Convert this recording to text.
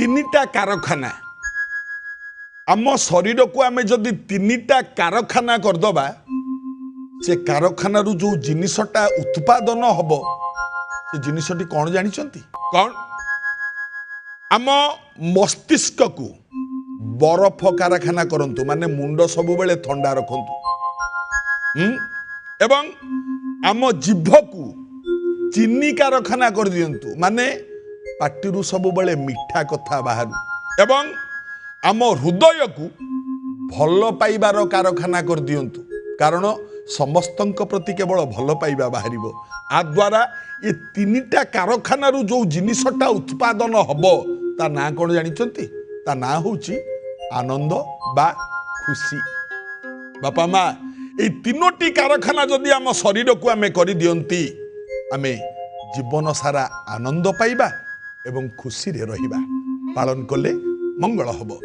तीनिटा कारखाना आम शरीर को आम जदि तीनिटा कारखाना करदबा से कारखाना जो जिनिसटा उत्पादन हम से जिनिसटी कौन जानिछंती कौन आम मस्तिष्क को बरफ कारखाना करंतु माने मुंड सब बेले ठंडा रखंतु एवं आम जीभ को चीनी कारखाना कर दियंतु माने पाटिरू सब बेले मिठा कथा बाहर एवं आम हृदय को भल पाइबार कारखाना कर दियंतु कारण समस्तंक प्रति केवल भल पाइबा बाहर आ द्वारा ये तीनिटा कारखाना जो जिनिसटा उत्पादन हम ता ना कौन जानिछंती ता ना होची आनंद बा खुशी बापा माँ ये तीनोटी कारखाना जदि आम शरीर को आमे करि दियंती आमे जीवन सारा आनंद पाइबा एवं खुशी रे रहिबा पालन कले मंगल हब।